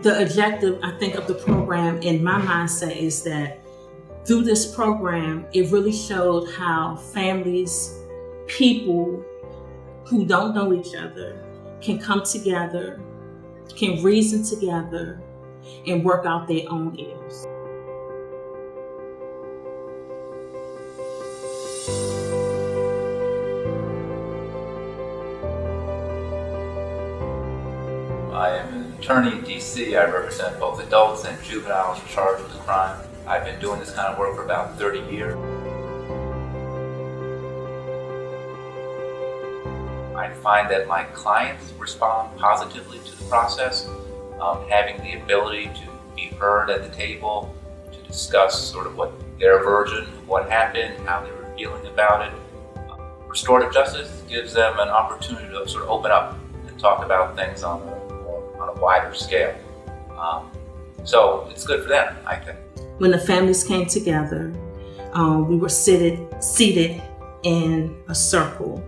the objective, I think, of the program in my mindset is that through this program, it really showed how families, people who don't know each other can come together, can reason together, and work out their own ills. I am an attorney in D.C. I represent both adults and juveniles charged with a crime. I've been doing this kind of work for about 30 years. I find that my clients respond positively to the process, having the ability to be heard at the table, to discuss sort of what their version of what happened, how they were feeling about it. Restorative Justice gives them an opportunity to sort of open up and talk about things on a wider scale. So it's good for them, I think. When the families came together, we were seated in a circle,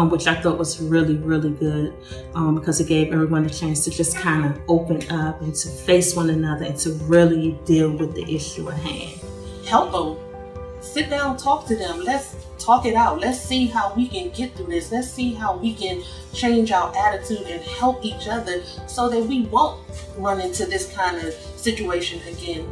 which I thought was really, really good, because it gave everyone a chance to just kind of open up and to face one another and to really deal with the issue at hand. Help them. Sit down, talk to them. Let's talk it out. Let's see how we can get through this. Let's see how we can change our attitude and help each other so that we won't run into this kind of situation again.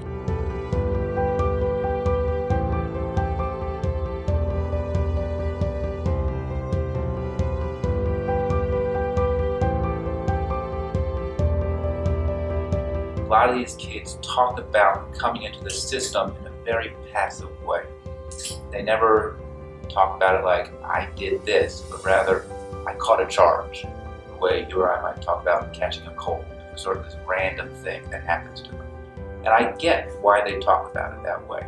A lot of these kids talk about coming into the system in a very passive way. They never talk about it like, I did this, but rather, I caught a charge, the way you or I might talk about catching a cold, sort of this random thing that happens to them. And I get why they talk about it that way.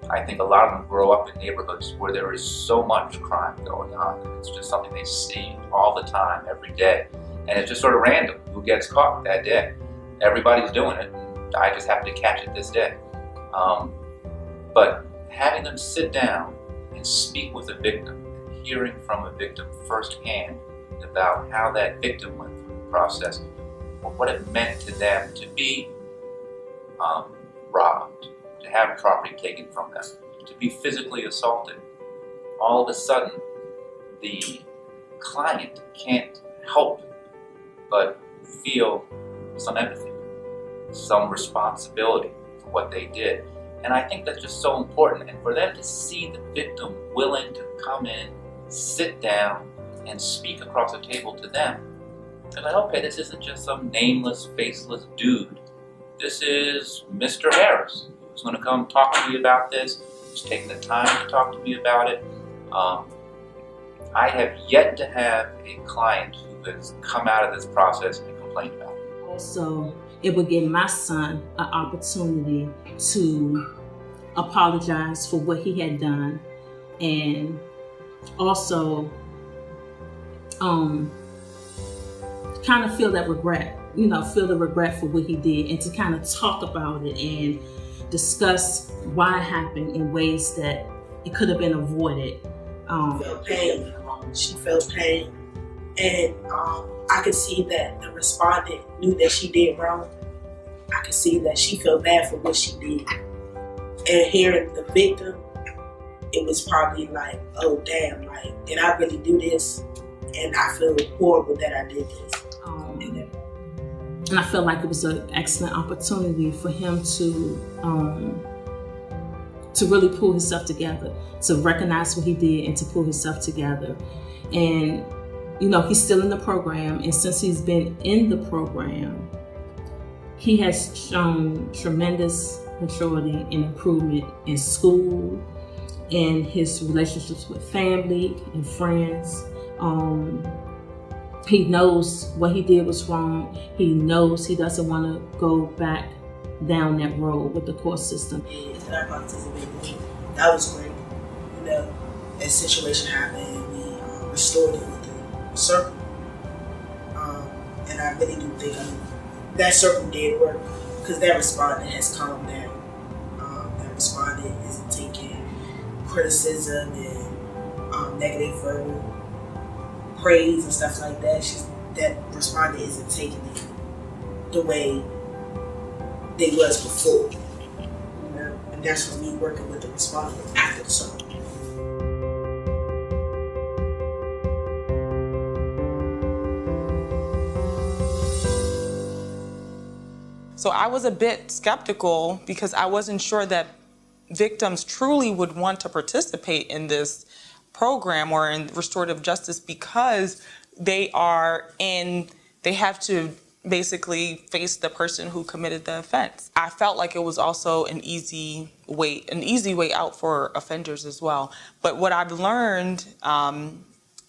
I think a lot of them grow up in neighborhoods where there is so much crime going on. It's just something they see all the time, every day. And it's just sort of random who gets caught that day. Everybody's doing it, and I just happen to catch it this day. But having them sit down and speak with a victim, and hearing from a victim firsthand about how that victim went through the process, or what it meant to them to be robbed, to have property taken from them, to be physically assaulted. All of a sudden, the client can't help but feel some empathy, some responsibility for what they did. And I think that's just so important. And for them to see the victim willing to come in, sit down, and speak across the table to them, they're like, okay, this isn't just some nameless, faceless dude. This is Mr. Harris, who's going to come talk to me about this, who's taking the time to talk to me about it. I have yet to have a client who has come out of this process and complained about it. Also, it would give my son an opportunity to apologize for what he had done, and also kind of feel that regret, feel the regret for what he did, and to kind of talk about it and discuss why it happened in ways that it could have been avoided. She felt pain. She felt pain. And I could see that the respondent knew that she did wrong. I could see that she felt bad for what she did. And hearing the victim, it was probably like, oh damn, like, did I really do this? And I feel horrible that I did this. And I felt like it was an excellent opportunity for him to really pull himself together, to recognize what he did and to pull himself together. And he's still in the program, and since he's been in the program, he has shown tremendous maturity and improvement in school, in his relationships with family and friends. He knows what he did was wrong. He knows he doesn't want to go back down that road with the court system. And I participated. That was great. That situation happened, we restored it with the circle. And I really do think that circle did work, because that respondent has calmed down. That respondent isn't taking criticism and negative verbal praise and stuff like that. That respondent isn't taking it the way they was before. You know? And that's for me working with the respondent after the summer. So I was a bit skeptical because I wasn't sure that victims truly would want to participate in this program or in restorative justice because they have to basically face the person who committed the offense. I felt like it was also an easy way out for offenders as well. But what I've learned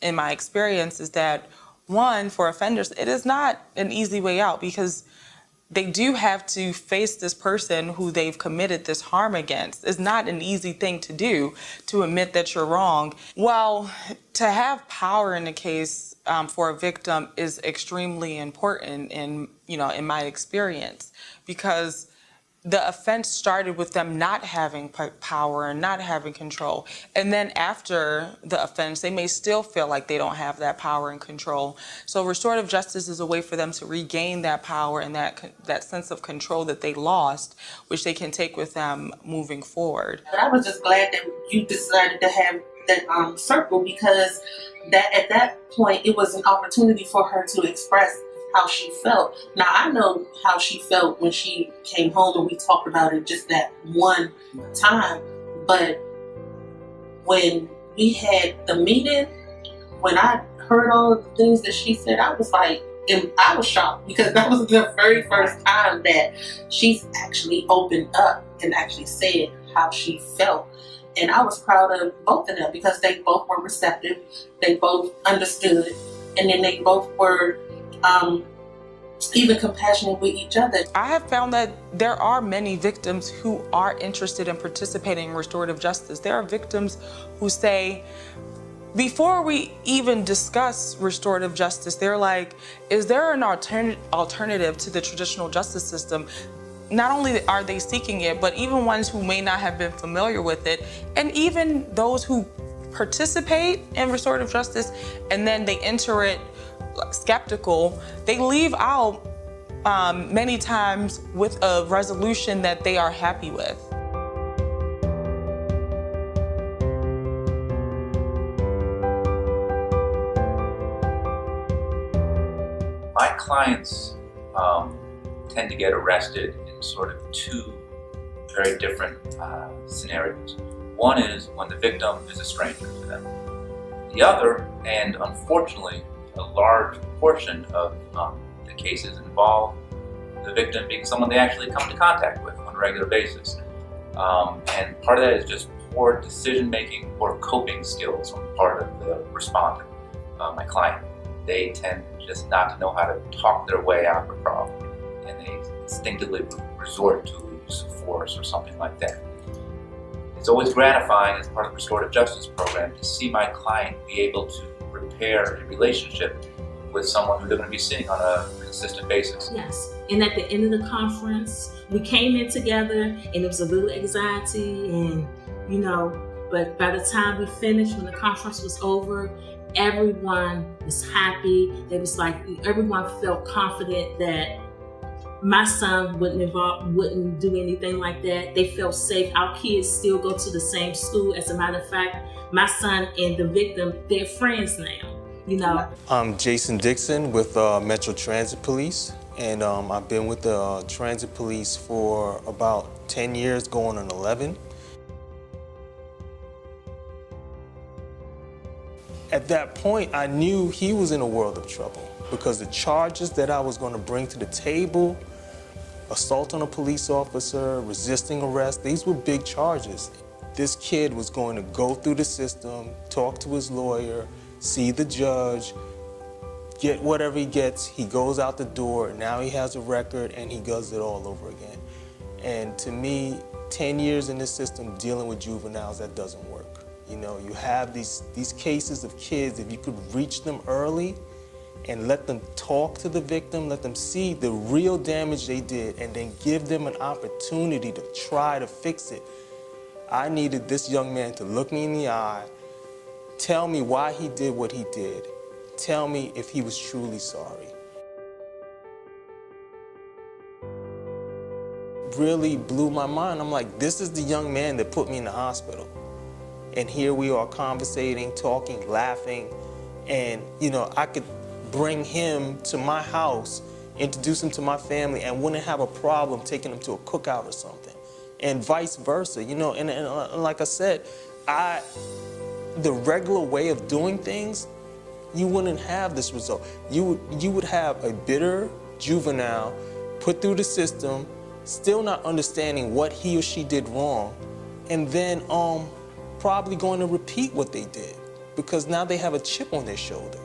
in my experience is that, one, for offenders, it is not an easy way out because they do have to face this person who they've committed this harm against. It's not an easy thing to do, to admit that you're wrong. Well, to have power in a case for a victim is extremely important in my experience, because the offense started with them not having power and not having control. And then after the offense, they may still feel like they don't have that power and control. So restorative justice is a way for them to regain that power and that sense of control that they lost, which they can take with them moving forward. But I was just glad that you decided to have that circle, because that at that point it was an opportunity for her to express how she felt. Now, I know how she felt when she came home, and we talked about it just that one time. But when we had the meeting, when I heard all of the things that she said, I was like, and I was shocked, because that was the very first time that she's actually opened up and actually said how she felt. And I was proud of both of them, because they both were receptive, they both understood, and then they both were even compassionate with each other. I have found that there are many victims who are interested in participating in restorative justice. There are victims who say, before we even discuss restorative justice, they're like, is there an alternative to the traditional justice system? Not only are they seeking it, but even ones who may not have been familiar with it, and even those who participate in restorative justice and then they enter it skeptical, they leave out many times with a resolution that they are happy with. My clients tend to get arrested in sort of two very different scenarios. One is when the victim is a stranger to them. The other, and unfortunately a large portion of the cases, involve the victim being someone they actually come into contact with on a regular basis. And part of that is just poor decision-making, poor coping skills on the part of the respondent, my client. They tend just not to know how to talk their way out of a problem, and they instinctively resort to use of force or something like that. It's always gratifying as part of the restorative justice program to see my client be able to repair a relationship with someone who they're going to be seeing on a consistent basis. Yes, and at the end of the conference, we came in together, and there was a little anxiety, and but by the time we finished, when the conference was over, everyone was happy. It was like everyone felt confident that my son wouldn't do anything like that. They felt safe. Our kids still go to the same school. As a matter of fact, my son and the victim, they're friends now. I'm Jason Dixon with Metro Transit Police, and I've been with the Transit Police for about 10 years, going on 11. At that point, I knew he was in a world of trouble, because the charges that I was going to bring to the table, assault on a police officer, resisting arrest, these were big charges. This kid was going to go through the system, talk to his lawyer, see the judge, get whatever he gets, he goes out the door, now he has a record, and he does it all over again. And to me, 10 years in this system dealing with juveniles, that doesn't work. You have these cases of kids, if you could reach them early and let them talk to the victim, let them see the real damage they did, and then give them an opportunity to try to fix it. I needed this young man to look me in the eye, tell me why he did what he did, tell me if he was truly sorry. really blew my mind. I'm like, this is the young man that put me in the hospital. And here we are conversating, talking, laughing. And, you know, I could bring him to my house, introduce him to my family, and wouldn't have a problem taking him to a cookout or something. And vice versa, you know, and like I said, the regular way of doing things, you wouldn't have this result. You would have a bitter juvenile put through the system, still not understanding what he or she did wrong, and then probably going to repeat what they did because now they have a chip on their shoulder.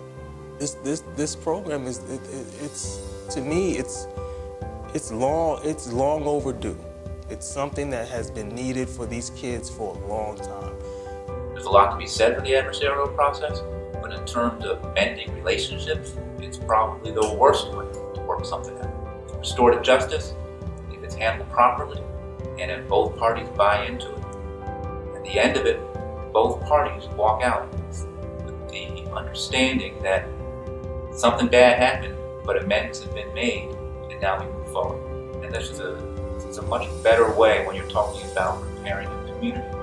This program is to me it's long overdue. It's something that has been needed for these kids for a long time. There's a lot to be said for the adversarial process, but in terms of mending relationships, it's probably the worst way to work something out. Restorative justice, if it's handled properly, and if both parties buy into it, at the end of it, both parties walk out with the understanding that something bad happened, but amends have been made, and now we move forward. And this is a much better way when you're talking about preparing a community